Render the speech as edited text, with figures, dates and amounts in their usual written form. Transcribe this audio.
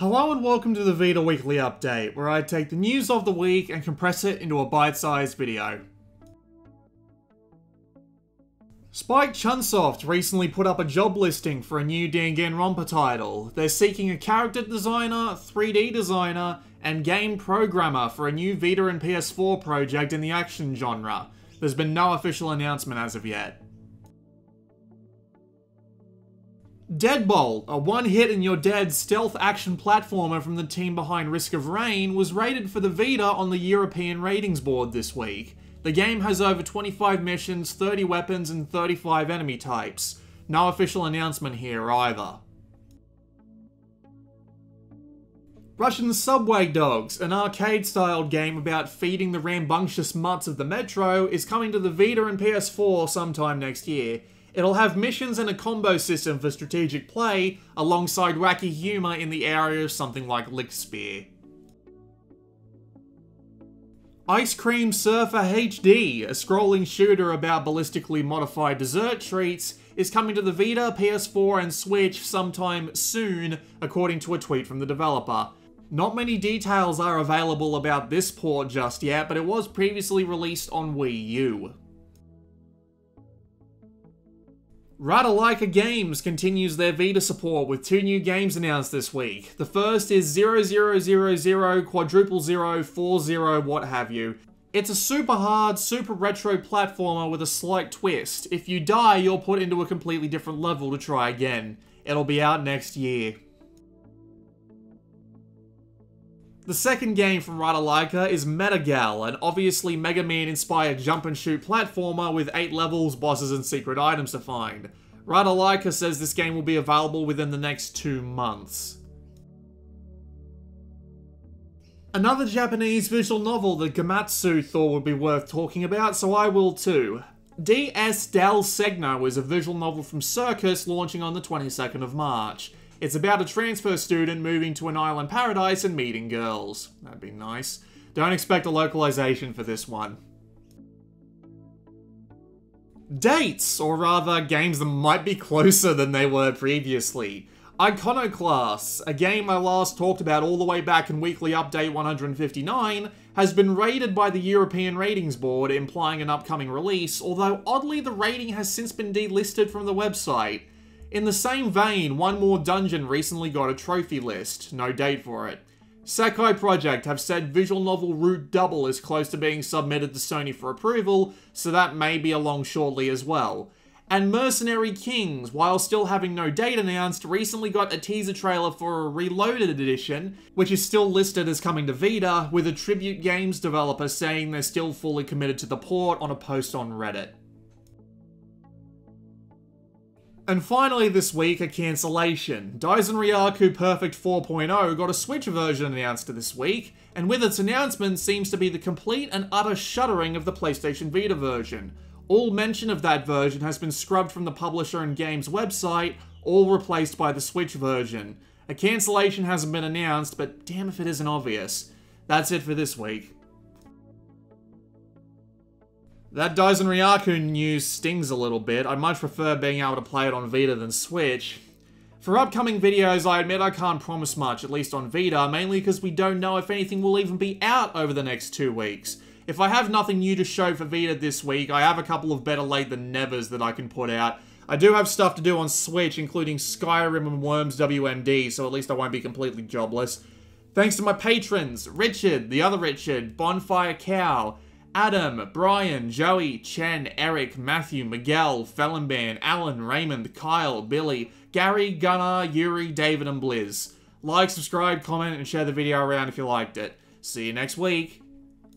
Hello and welcome to the Vita Weekly Update, where I take the news of the week and compress it into a bite-sized video. Spike Chunsoft recently put up a job listing for a new Danganronpa title. They're seeking a character designer, 3D designer, and game programmer for a new Vita and PS4 project in the action genre. There's been no official announcement as of yet. Deadbolt, a one-hit-and-you're-dead stealth action platformer from the team behind Risk of Rain, was rated for the Vita on the European ratings board this week. The game has over 25 missions, 30 weapons, and 35 enemy types. No official announcement here either. Russian Subway Dogs, an arcade-styled game about feeding the rambunctious mutts of the metro, is coming to the Vita and PS4 sometime next year. It'll have missions and a combo system for strategic play, alongside wacky humour in the area of something like Lichtspeer. Ice Cream Surfer HD, a scrolling shooter about ballistically modified dessert treats, is coming to the Vita, PS4 and Switch sometime soon, according to a tweet from the developer. Not many details are available about this port just yet, but it was previously released on Wii U. Ratalaika Games continues their Vita support with 2 new games announced this week. The first is 0000 quadruple 040 what have you. It's a super hard, super retro platformer with a slight twist. If you die, you're put into a completely different level to try again. It'll be out next year. The second game from Ratalaika is MetaGal, an obviously Mega Man-inspired jump-and-shoot platformer with 8 levels, bosses, and secret items to find. Ratalaika says this game will be available within the next 2 months. Another Japanese visual novel that Gamatsu thought would be worth talking about, so I will too. DS Del Segno is a visual novel from Circus launching on the 22nd of March. It's about a transfer student moving to an island paradise and meeting girls. That'd be nice. Don't expect a localization for this one. Dates, or rather, games that might be closer than they were previously. Iconoclast, a game I last talked about all the way back in Weekly Update 159, has been rated by the European Ratings Board, implying an upcoming release, although oddly the rating has since been delisted from the website. In the same vein, one more dungeon recently got a trophy list, no date for it. Sakai Project have said visual novel Route Double is close to being submitted to Sony for approval, so that may be along shortly as well. And Mercenary Kings, while still having no date announced, recently got a teaser trailer for a Reloaded edition, which is still listed as coming to Vita, with a Tribute Games developer saying they're still fully committed to the port on a post on Reddit. And finally this week, a cancellation. Danganronpa Perfect 4.0 got a Switch version announced this week, and with its announcement seems to be the complete and utter shuttering of the PlayStation Vita version. All mention of that version has been scrubbed from the publisher and game's website, all replaced by the Switch version. A cancellation hasn't been announced, but damn if it isn't obvious. That's it for this week. That Danganronpa news stings a little bit. I'd much prefer being able to play it on Vita than Switch. For upcoming videos, I admit I can't promise much, at least on Vita, mainly because we don't know if anything will even be out over the next 2 weeks. If I have nothing new to show for Vita this week, I have a couple of better late than nevers that I can put out. I do have stuff to do on Switch, including Skyrim and Worms WMD, so at least I won't be completely jobless. Thanks to my patrons, Richard, the other Richard, Bonfire Cow, Adam, Brian, Joey, Chen, Eric, Matthew, Miguel, Fellenban, Alan, Raymond, Kyle, Billy, Gary, Gunnar, Yuri, David, and Blizz. Like, subscribe, comment, and share the video around if you liked it. See you next week.